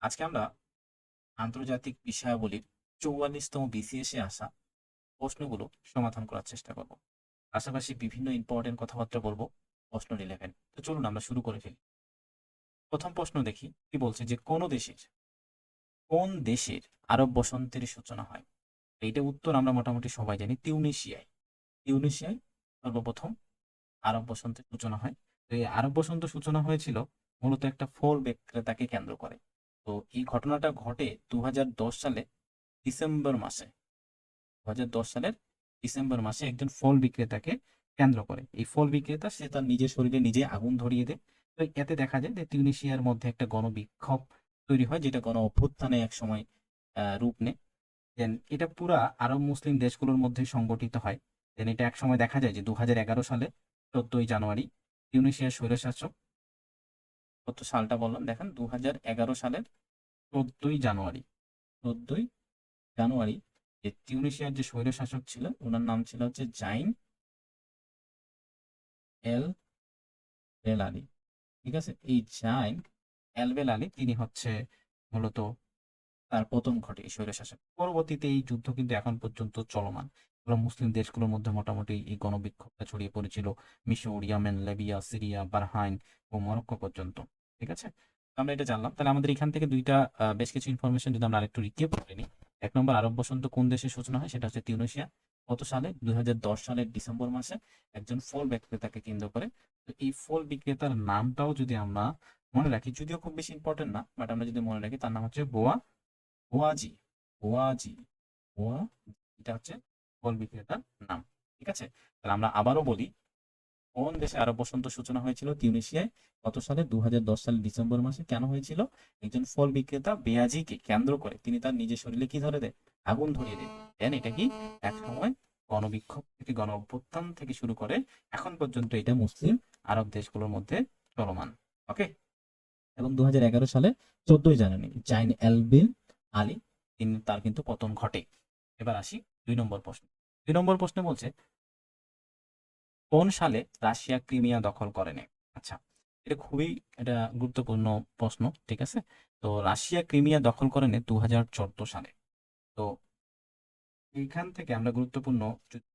আজকে আমরা আন্তর্জাতিক বিষয়াবলীর ৪৪তম বিসিএসে আসা প্রশ্নগুলো সমাধান করার চেষ্টা করব। পাশাপাশি বিভিন্ন ইম্পর্টেন্ট কথাবার্তা বলবো প্রশ্ন রিলেভেন্ট। তো চলুন আমরা শুরু করে ফেলি। প্রথম প্রশ্ন দেখি কি বলছে, যে কোন দেশের আরব বসন্তের সূচনা হয়? এইটা উত্তর আমরা মোটামুটি সবাই জানি, টিউনিশিয়ায় সর্বপ্রথম আরব বসন্তের সূচনা হয়। তো এই আরব বসন্ত সূচনা হয়েছিল মূলত একটা ফল বিক্রেতাকে কেন্দ্র করে। তো এই ঘটনাটা ঘটে ২০১০ সালে ডিসেম্বর মাসে। ২০১০ সালের ডিসেম্বর মাসে একজন ফল বিক্রেতাকে কেন্দ্র করে। এই ফল বিক্রেতা সে তার নিজের শরীরে নিজে আগুন ধরিয়ে দেয়। তো এতে দেখা যায় যে তিউনিসিয়ার মধ্যে একটা গণবিক্ষোভ তৈরি হয়, যেটা গণ অভ্যুত্থানে এক সময় রূপ নেয়। দেন এটা পুরা আরব মুসলিম দেশগুলোর মধ্যে সংগঠিত হয়। দেন এটা এক সময় দেখা যায় যে ২০১১ সালে ১৪ই জানুয়ারি তিউনিসিয়ার স্বৈরশাসক, কত সালটা বললাম দেখেন, ২০১১ সালের ১৪ই জানুয়ারি ১৪ই জানুয়ারি, যে তিউনিসিয়ার যে স্বৈরশাসক ছিলেন ওনার নাম ছিল হচ্ছে জাইন এল বেল আলী। ঠিক আছে, এই জাইন এল বেল আলী তিনি হচ্ছে মূলত তার পতন ঘটে এই স্বৈরশাসক। পরবর্তীতে এই যুদ্ধ কিন্তু এখন পর্যন্ত চলমান। এগুলো মুসলিম দেশগুলোর মধ্যে মোটামুটি এই গণবিক্ষোভটা ছড়িয়ে পড়েছিল মিশর, ইয়ামেন, লিবিয়া, সিরিয়া, বাহরাইন ও মরক্কো পর্যন্ত। ঠিক আছে, তো আমরা এটা জানলাম। তাহলে আমাদের এখান থেকে দুইটা বেশ কিছু ইনফরমেশন যদি আমরা আরেকটু রিকেপ করে নিই। এক নম্বর, আরব বসন্ত কোন দেশের সূচনা হয়? সেটা হচ্ছে তিউনিসিয়া। কত সালে? ২০১০ সালের ডিসেম্বর মাসে একজন ফল বিক্রেতাকে কেন্দ্র করে। তো এই ফল বিক্রেতার নামটাও যদি আমরা মনে রাখি, যদিও খুব বেশি ইম্পর্টেন্ট না, বাট আমরা যদি মনে রাখি, তার নাম হচ্ছে ওয়াজি ওয়াজি ওয়া এটা হচ্ছে ফল বিক্রেতার নাম। ঠিক আছে, তাহলে আমরা আবারও বলি, কোন দেশে আরব বসন্ত সূচনা হয়েছিল? তিউনিসিয়ায়। কত সালে? ২০১০ সালের ডিসেম্বর মাসে। কেন হয়েছিল? একজন ফল বিক্রেতা বেয়াজিকে কেন্দ্র করে তিনি তার নিজের শরীরে কি ধরে দেয়? আগুন ধরিয়ে দেয়। দেন এটা কি এক সময় গণবিক্ষোভ থেকে গণ অভ্যুত্থান থেকে শুরু করে এখন পর্যন্ত এটা মুসলিম আরব দেশগুলোর মধ্যে চলমান। ওকে, এবং ২০১১ সালে ১৪ই জানুয়ারি জাইন এলবিন আলী তিনি তার কিন্তু পতন ঘটে। এবার আসি ২ নম্বর প্রশ্ন। ২ নম্বর প্রশ্নে বলছে, কোন সালে রাশিয়া ক্রিমিয়া দখল করে নেয়? আচ্ছা, এটা খুবই এটা গুরুত্বপূর্ণ প্রশ্ন। ঠিক আছে, তো রাশিয়া ক্রিমিয়া দখল করে নেয় ২০১৪ সালে। তো এইখান থেকে আমরা গুরুত্বপূর্ণ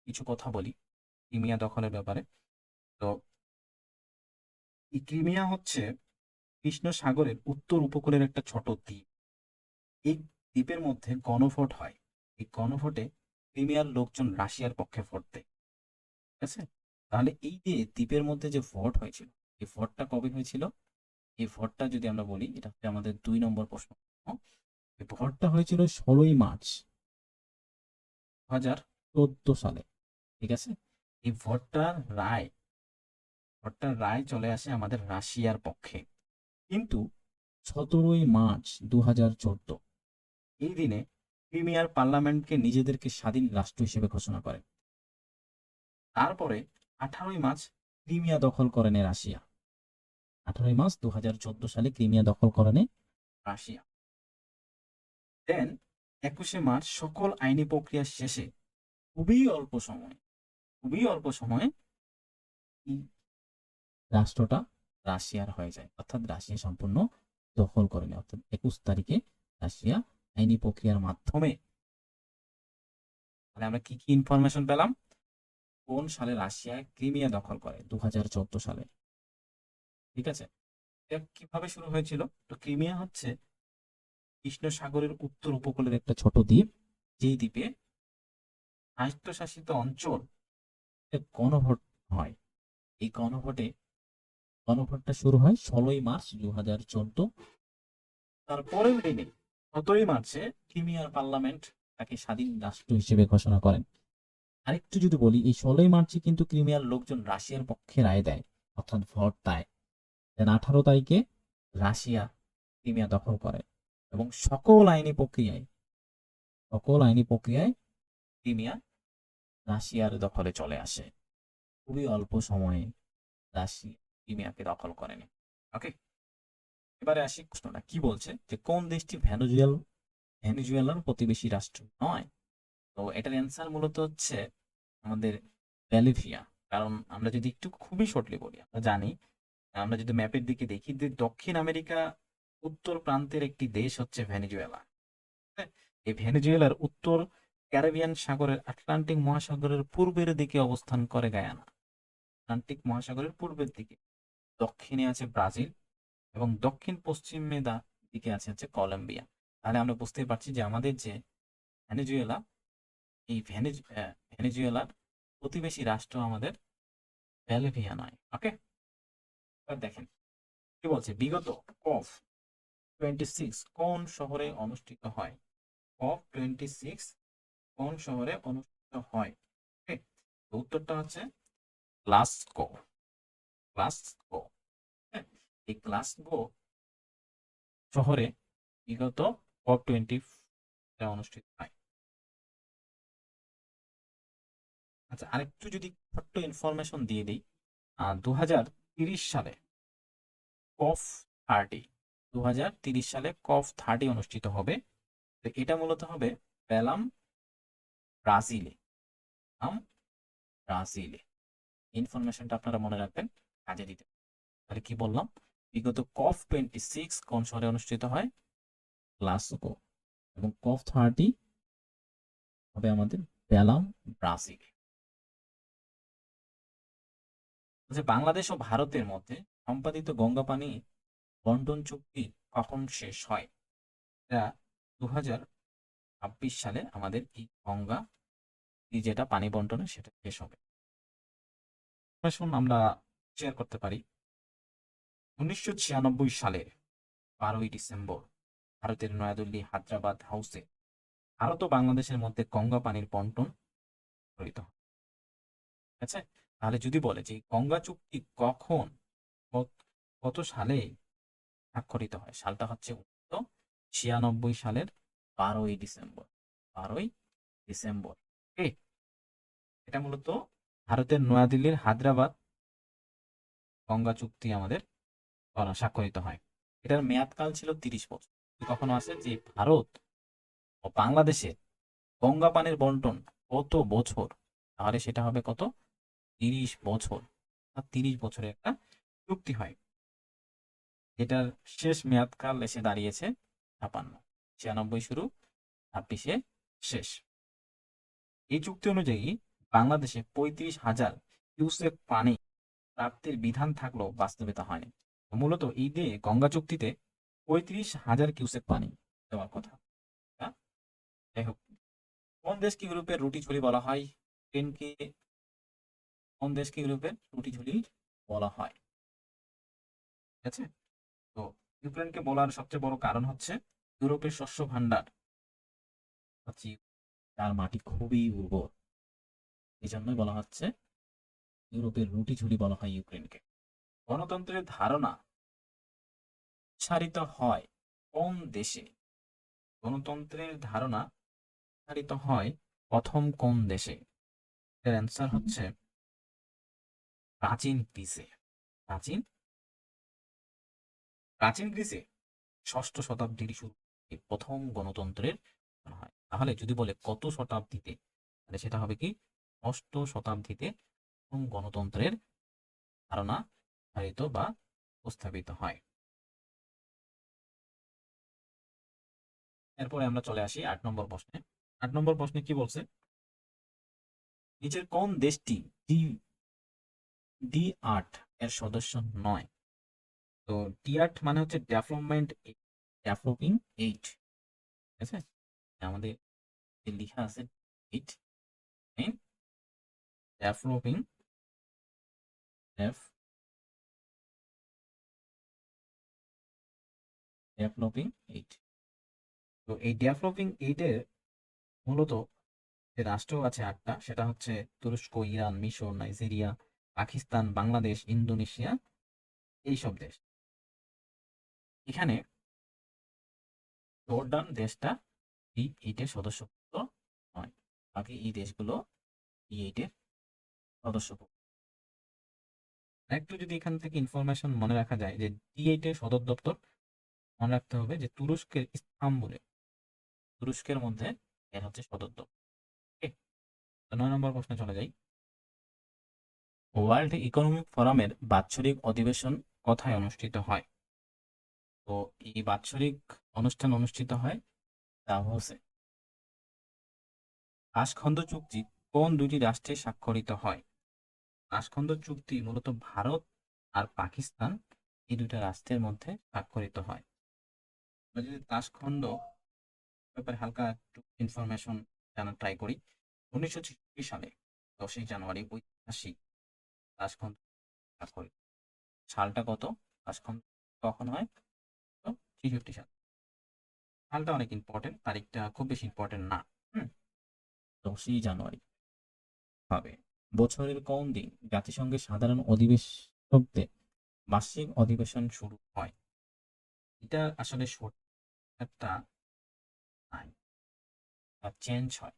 কিছু কথা বলি ক্রিমিয়া দখলের ব্যাপারে। তো এই ক্রিমিয়া হচ্ছে কৃষ্ণ সাগরের উত্তর উপকূলের একটা ছোট দ্বীপ। এই দ্বীপের মধ্যে গণভোট হয়। এই গণভোটে ক্রিমিয়ার লোকজন রাশিয়ার পক্ষে ভোট দেয়। ঠিক আছে, তাহলে এই যে দ্বীপের মধ্যে যে ভোট হয়েছিল, এই ভোটটা কবে হয়েছিল? এই ভোটটা যদি আমরা বলি, এটা হচ্ছে আমাদের ২ নম্বর প্রশ্ন। এই ভোটটা হয়েছিল ১৬ই মার্চ ২০১৪ সালে। ঠিক আছে, এই ভোটটার রায় চলে আসে আমাদের রাশিয়ার পক্ষে। কিন্তু ১৭ই মার্চ ২০১৪ এই দিনে ক্রিমিয়ার পার্লামেন্টকে নিজেদেরকে স্বাধীন রাষ্ট্র হিসেবে ঘোষণা করে। তারপরে ১৮ই মার্চ ক্রিমিয়া দখল করে নেয় রাশিয়া। ১৮ই মার্চ ২০১৪ সালে ক্রিমিয়া দখল করে নেয় রাশিয়া। দেন ২১শে মার্চ সকল আইনি প্রক্রিয়া শেষে খুবই অল্প সময় খুবই অল্প সময়ে এই রাষ্ট্রটা রাশিয়ার হয়ে যায়, অর্থাৎ রাশিয়া সম্পূর্ণ দখল করে নেয়। অর্থাৎ ২১ তারিখে রাশিয়া আইনি প্রক্রিয়ার মাধ্যমে। মানে আমরা কি কি ইনফরমেশন পেলাম? কোন সালে রাশিয়া ক্রিমিয়া দখল করে? ২০১৪ সালে। ঠিক আছে, এটা কিভাবে শুরু হয়েছিল? তো ক্রিমিয়া হচ্ছে কৃষ্ণ সাগরের উত্তর উপকূলের একটা ছোট দ্বীপ, যেই দ্বীপে স্বায়ত্তশাসিত অঞ্চল গণভোট হয়। এই গণভোটটা শুরু হয় ১৬ই মার্চ ২০১৪। তার পরের দিনে ১৭ই মার্চে ক্রিমিয়ার পার্লামেন্ট তাকে স্বাধীন রাষ্ট্র হিসেবে ঘোষণা করেন। আরেকটু যদি বলি, এই ১৬ই মার্চে কিন্তু ক্রিমিয়ার লোকজন রাশিয়ার পক্ষে রায় দেয়, অর্থাৎ ভোট দেয়। দেন ১৮ তারিখে রাশিয়া ক্রিমিয়া দখল করে এবং সকল আইনি প্রক্রিয়ায় ক্রিমিয়া রাশিয়ার দখলে চলে আসে। খুবই অল্প সময়ে রাশিয়া ক্রিমিয়াকে দখল করেনি। ওকে, এবারে আসি, প্রশ্নটা কি বলছে, যে কোন দেশটি ভেনেজুয়েলার প্রতিবেশী রাষ্ট্র নয়? তো এটার অ্যান্সার মূলত হচ্ছে আমাদের বলিভিয়া। কারণ আমরা যদি একটু খুবই শর্টলি বলি, আমরা জানি, আমরা যদি ম্যাপের দিকে দেখি যে দক্ষিণ আমেরিকা উত্তর প্রান্তের একটি দেশ হচ্ছে ভেনেজুয়েলা। হ্যাঁ, এই ভেনেজুয়েলার উত্তর ক্যারিবিয়ান সাগরের আটলান্টিক মহাসাগরের পূর্বের দিকে অবস্থান করে গায়ানা। আটলান্টিক মহাসাগরের পূর্বের দিকে। দক্ষিণে আছে ব্রাজিল এবং দক্ষিণ পশ্চিমে দিকে আছে হচ্ছে কলম্বিয়া। তাহলে আমরা বুঝতে পারছি যে আমাদের যে ভেনেজুয়েলা, এই ভেনেজুয়েলার প্রতিবেশী রাষ্ট্র আমাদের বলিভিয়া নয়। ওকে, এবার দেখেন কি বলছে, বিগত কফ 26 কোন শহরে অনুষ্ঠিত হয়? কফ 26 কোন শহরে অনুষ্ঠিত হয়? ওকে, তো উত্তরটা হচ্ছে গ্লাসগো। গ্লাসগো। হ্যাঁ, এই গ্লাসগো শহরে বিগত কপ 20 অনুষ্ঠিত হয়। আচ্ছা, আরেকটু যদি ছোট্ট ইনফরমেশন দিয়ে দিই, 2030 সালে কফ 30, 2030 সালে কফ 30 অনুষ্ঠিত হবে। তো এটা মূলত হবে বেলাম, ব্রাজিলে। আম ব্রাজিলে। ইনফরমেশনটা আপনারা মনে রাখবেন, কাজে দিতে। তাহলে কি বললাম, বিগত কফ 26 কোন শহরে অনুষ্ঠিত হয়? গ্লাসগো। এবং কফ 30 হবে আমাদের বেলাম, ব্রাজিলে। আচ্ছা, বাংলাদেশ ও ভারতের মধ্যে সম্পাদিত গঙ্গা পানি বন্টন চুক্তি কখন শেষ হয়? এটা 2026 সালে আমাদের এই গঙ্গা যেটা পানি বন্টনের সেটা শেষ হবে। আমরা শেয়ার করতে পারি। 1996 সালের 12ই ডিসেম্বর ভারতের নয়াদিল্লি হায়দ্রাবাদ হাউসে ভারত ও বাংলাদেশের মধ্যে গঙ্গা পানির বন্টন করিত হয়। ঠিক আছে, তাহলে যদি বলে যে গঙ্গা চুক্তি কখন, কত সালে স্বাক্ষরিত হয়, সালটা হচ্ছে 1996 সালের 12ই ডিসেম্বর। 12ই ডিসেম্বর। এটা মূলত ভারতের নয়াদিল্লির হায়দ্রাবাদ গঙ্গা চুক্তি আমাদের স্বাক্ষরিত হয়। এটার মেয়াদকাল ছিল 30 বছর। কখনো আছে যে ভারত ও বাংলাদেশের গঙ্গা পানির বন্টন কত বছর, তাহলে সেটা হবে কত? 30 বছর। 30 বছরের একটা চুক্তি হয়, এটার শেষ মেয়াদকাল এসে দাঁড়িয়েছে 56। 96 শুরু, 26 শেষ। এই চুক্তি অনুযায়ী বাংলাদেশে 35,000 কিউসেক পানি প্রাপ্তির বিধান থাকলেও বাস্তবে হয়নি। মূলত এই দিয়ে গঙ্গা চুক্তিতে 35,000 কিউসেক পানি দেওয়ার কথা। যাই হোক, কোন দেশকে ইউরোপের রুটি ঝুড়ি বলা হয়? ইউক্রেনকে কোন দেশকে ইউরোপের রুটি ঝুড়ি বলা হয়? ঠিক আছে, তো ইউক্রেনকে বলার সবচেয়ে বড় কারণ হচ্ছে ইউরোপের শস্য ভান্ডার হচ্ছে, তার মাটি খুবই উর্বর, এই জন্যই বলা হচ্ছে ইউরোপের রুটি ঝুড়ি বলা হয় ইউক্রেনকে। গণতন্ত্রের ধারণা প্রসারিত হয় কোন দেশে? গণতন্ত্রের ধারণা প্রসারিত হয় প্রথম কোন দেশে? এর অ্যান্সার হচ্ছে প্রাচীন গ্রিসে। প্রাচীন প্রাচীন গ্রিসে 6ষ্ঠ শতাব্দীর শুরু প্রথম গণতন্ত্রের হয়। তাহলে যদি বলে কত শতাব্দীতে, তাহলে সেটা হবে কি 6ষ্ঠ শতাব্দীতে প্রথম গণতন্ত্রের ধারণা প্রসারিত বা উপস্থাপিত হয়। এরপরে আমরা চলে আসি 8 নম্বর প্রশ্নে। 8 নম্বর প্রশ্নে কি বলছে, নিচের কোন দেশটি ডি8 এর সদস্য নয়? তো ডি8 মানে হচ্ছে ডেভেলপিং 8। ঠিক আছে, আমাদের লেখা আছে 8, ডেভেলপিং ডেভেলপিং 8। তো এই ডেভেলপিং 8-এর মূলত যে রাষ্ট্র আছে 8টা, সেটা হচ্ছে তুরস্ক, ইরান, মিশর, নাইজেরিয়া, পাকিস্তান, বাংলাদেশ, ইন্দোনেশিয়া, এইসব দেশ। এখানে জর্ডান দেশটা ডি8-এর সদস্যভুক্ত নয়, বাকি এই দেশগুলো ডি8-এর সদস্যভুক্ত। একটু যদি এখান থেকে ইনফরমেশন মনে রাখা যায় যে ডি8-এর সদর দপ্তর মনে রাখতে হবে যে তুরস্কের ইস্তাম্বুলে, তুরস্কের মধ্যে এর হচ্ছে সদর দপ্তর। 9 নম্বর প্রশ্নে চলে যাই। ওয়ার্ল্ড ইকোনমিক ফোরামের বাৎসরিক অধিবেশন কোথায় অনুষ্ঠিত হয়? তো এই বাৎসরিক অনুষ্ঠান অনুষ্ঠিত হয় দাভোসে। তাশখন্দ চুক্তি কোন দুটি রাষ্ট্রে স্বাক্ষরিত হয়? তাশখন্দ চুক্তি মূলত ভারত আর পাকিস্তান এই দুইটা রাষ্ট্রের মধ্যে স্বাক্ষরিত হয়। আমরা যদি তাশখন্দ ব্যাপারে হালকা একটু ইনফরমেশন জানার ট্রাই করি। 1966 সালে 10ই জানুয়ারি ঐতিহাসিক তাশখন্দ স্বাক্ষরিত। সালটা কত? তাশখন্দ কখন হয়? তো 63 সাল। সালটা অনেক ইম্পর্টেন্ট, তারিখটা খুব বেশি ইম্পর্টেন্ট না। হুম 10ই জানুয়ারি হবে। বছরের কোন দিন জাতিসংঘের সাধারণ অধিবেশকদের বার্ষিক অধিবেশন শুরু হয়? এটা আসলে সঠিক একটা নাই, চেঞ্জ হয়।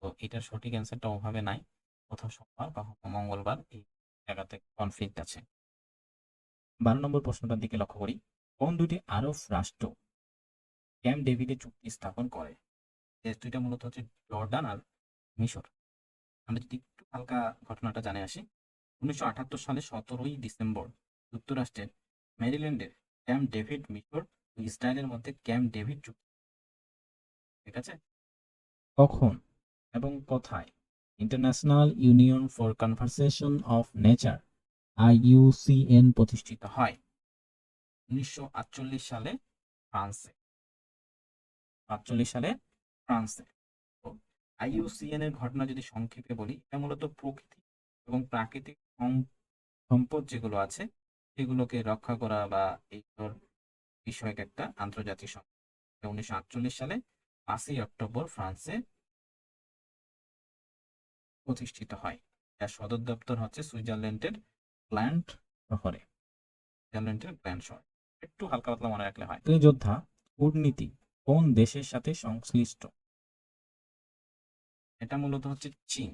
তো এটার সঠিক অ্যান্সারটা ওভাবে নাই, কোথাও সোমবার কখনো মঙ্গলবার, এই জায়গাতে কনফ্লিক্ট আছে। 12 নম্বর প্রশ্নটার দিকে লক্ষ্য করি। কোন দুটি আরব রাষ্ট্র ক্যাম্প ডেভিডে চুক্তি স্থাপন করে? দেশ দুইটা মূলত হচ্ছে জর্ডান আর মিশর। আমরা যদি একটু হালকা ঘটনাটা জানে আসি। 1978 সালে 17ই ডিসেম্বর যুক্তরাষ্ট্রের মেরিল্যান্ডের ক্যাম্প ডেভিড মিশর ও ইসরায়েলের মধ্যে ক্যাম্প ডেভিড চুক্তি, ঠিক আছে? কখন এবং কোথায় international union for conservation of nature IUCN প্রতিষ্ঠিত হয়? 1948 সালে ফ্রান্সে। 48 সালে ফ্রান্সে। তো IUCN এর ঘটনা যদি সংক্ষেপে বলি, এটা মূলত প্রকৃতি এবং প্রাকৃতিক সম্পদ যেগুলো আছে সেগুলোকে রক্ষা করা বা এইগুলোর বিষয়ক একটা আন্তর্জাতিক সংস্থা। 1948 সালে 5ই অক্টোবর ফ্রান্সে প্রতিষ্ঠিত হয়। যার সদর দপ্তর হচ্ছে সুইজারল্যান্ডের গ্ল্যান্ড শহরে। সুইজারল্যান্ডের গ্ল্যান্ড শহরে। একটু হালকা পাতলা মনে রাখলে হয়। যোদ্ধা কূটনীতি কোন দেশের সাথে সংশ্লিষ্ট? এটা মূলত হচ্ছে চীন।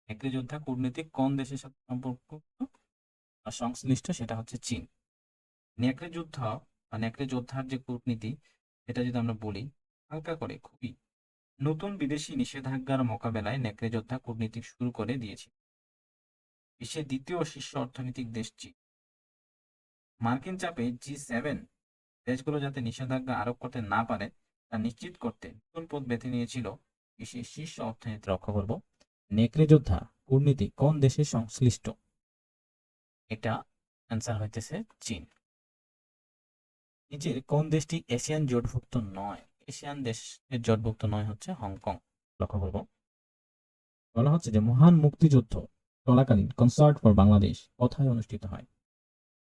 নেকড়ে যোদ্ধা কূটনীতিক কোন দেশের সাথে সম্পর্ক সংশ্লিষ্ট? সেটা হচ্ছে চীন। নেকড়ে যুদ্ধ বা নেকড়ে যোদ্ধার যে কূটনীতি, এটা যদি আমরা বলি হালকা করে, খুবই নতুন বিদেশি নিষেধাজ্ঞার মোকাবেলায় নেকড়ে যোদ্ধা কূটনীতি শুরু করে দিয়েছে। বিশ্বের দ্বিতীয় শীর্ষ অর্থনৈতিক দেশ চীন। মার্কিন চাপে G7 দেশগুলো যাতে নিষেধাজ্ঞা আরোপ করতে না পারে তা নিশ্চিত করতে নতুন পথ বেছে নিয়েছিল বিশ্বের শীর্ষ অর্থনীতি। রক্ষা করব। নেকড়ে যোদ্ধা কূটনীতি কোন দেশের সংশ্লিষ্ট? এটা অ্যান্সার হইতেছে চীন। নিচের কোন দেশটি এশিয়ান জোটভুক্ত নয়? এশিয়ান দেশের জোটভুক্ত নয় হচ্ছে হংকং। লক্ষ্য করব। বলা হচ্ছে যে মহান মুক্তিযুদ্ধ চলাকালীন কনসার্ট ফর বাংলাদেশ কোথায় অনুষ্ঠিত হয়?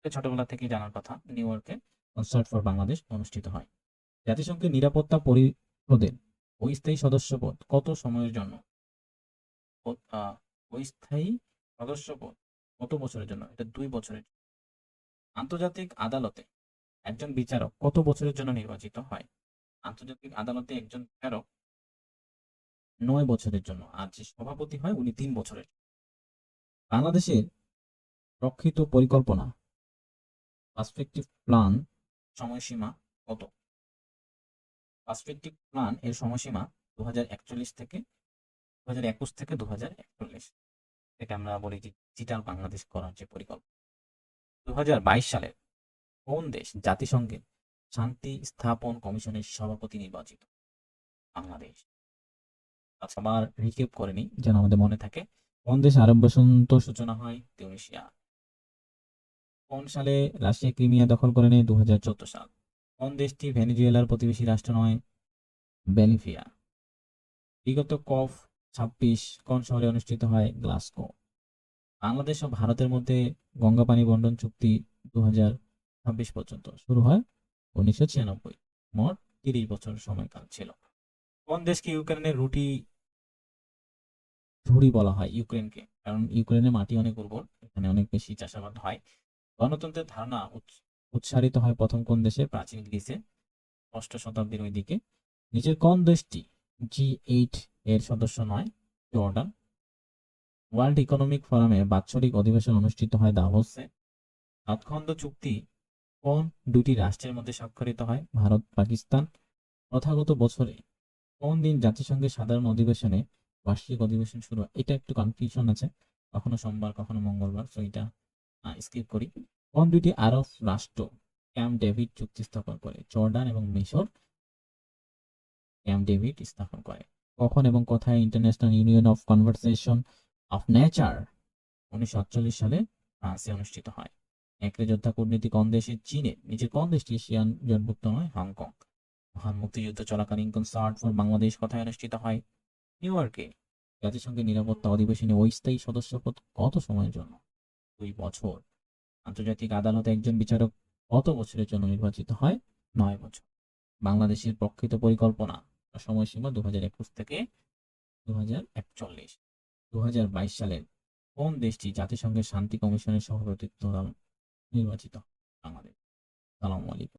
ছোটবেলা থেকেই জানার কথা, নিউ ইয়র্কে কনসার্ট ফর বাংলাদেশ অনুষ্ঠিত হয়। জাতিসংঘের নিরাপত্তা পরিষদের অস্থায়ী সদস্যপদ কত সময়ের জন্য? অস্থায়ী সদস্যপদ কত বছরের জন্য? এটা 2 বছরের। আন্তর্জাতিক আদালতে একজন বিচারক কত বছরের জন্য নির্বাচিত হয়? আন্তর্জাতিক আদালতে একজন বিচারক 9 বছরের জন্য, আর যে সভাপতি হয় উনি 3 বছরের। বাংলাদেশের রক্ষিত পরিকল্পনা পার্সপেক্টিভ প্ল্যান সময়সীমা কত? পার্সপেক্টিভ প্ল্যান এর সময়সীমা 2021 থেকে 2041 থেকে আমরা বলি যে ডিজিটাল বাংলাদেশ করার যে পরিকল্পনা। 2022 সালে কোন দেশ জাতিসংঘের শান্তি স্থাপন কমিশনের সভাপতি নির্বাচিত? বাংলাদেশ। আচ্ছা, আবার রিকেপ করে নিই যেন আমাদের মনে থাকে। কোন দেশ আরব বসন্ত সূচনা হয়? তিউনিসিয়া। কোন সালে রাশিয়া ক্রিমিয়া দখল করে নেয়? 2014 সাল। কোন দেশটি ভেনেজুয়েলার প্রতিবেশী রাষ্ট্র নয়? বলিভিয়া। বিগত COP26 কোন শহরে অনুষ্ঠিত হয়? গ্লাসগো। বাংলাদেশ ও ভারতের মধ্যে গঙ্গা পানি বন্টন চুক্তি 2026 পর্যন্ত শুরু হয় 1996। মোট 30 বছর সময়কাল ছিল। কোন দেশকে ইউক্রেনের ঝুড়ি বলা হয়? ইউক্রেনকে, কারণ ইউক্রেনের মাটি অনেক উর্বর, এখানে অনেক বেশি চাষাবাদ হয়। গণতন্ত্রের ধারণা উৎসারিত হয় প্রথম কোন দেশে? প্রাচীন গ্রিসে, 8ম শতাব্দীর ওই দিকে। নিচের কোন দেশটি G8 এর সদস্য নয়? জর্ডান। ওয়ার্ল্ড ইকোনমিক ফোরামে বাৎসরিক অধিবেশন অনুষ্ঠিত হয় দাভোসে। তাশখন্দ চুক্তি কোন দুটি রাষ্ট্রের মধ্যে স্বাক্ষরিত হয়? ভারত পাকিস্তান। প্রথাগত বছরে কোন দিন জাতিসংঘের সাধারণ অধিবেশনে বার্ষিক অধিবেশন শুরু হয়? এটা একটু কনফিউশন আছে, কখনো সোমবার কখনো মঙ্গলবার, তো এটা স্কিপ করি। কোন দুটি আরব রাষ্ট্র ক্যাম্প ডেভিড চুক্তি স্থাপন করে? জর্ডান এবং মিশর ক্যাম্প ডেভিড স্থাপন করে। কখন এবং কোথায় international union of conversation of nature 1948 সালে ফ্রান্সে অনুষ্ঠিত হয়? একরে যোদ্ধা কূটনীতি কোন দেশে? চীনে। নিচে কোন দেশটি এশিয়ান জোটভুক্ত নয়? হংকং। মহান মুক্তিযুদ্ধ চলাকালীন কনসার্ট ফর বাংলাদেশ কোথায় অনুষ্ঠিত হয়? নিউ ইয়র্কে। জাতিসংঘের নিরাপত্তা অধিবেশনে অস্থায়ী সদস্যপদ কত সময়ের জন্য? 2 বছর। আন্তর্জাতিক আদালতে একজন বিচারক কত বছরের জন্য নির্বাচিত হয়? 9 বছর। বাংলাদেশের প্রকৃত পরিকল্পনা সময়সীমা 2021 থেকে 2041। 2022 সালের কোন দেশটি জাতিসংঘের শান্তি কমিশনের সভাপতিত্ব নির্বাচিত? বাংলাদেশ। সালামু আলাইকুম।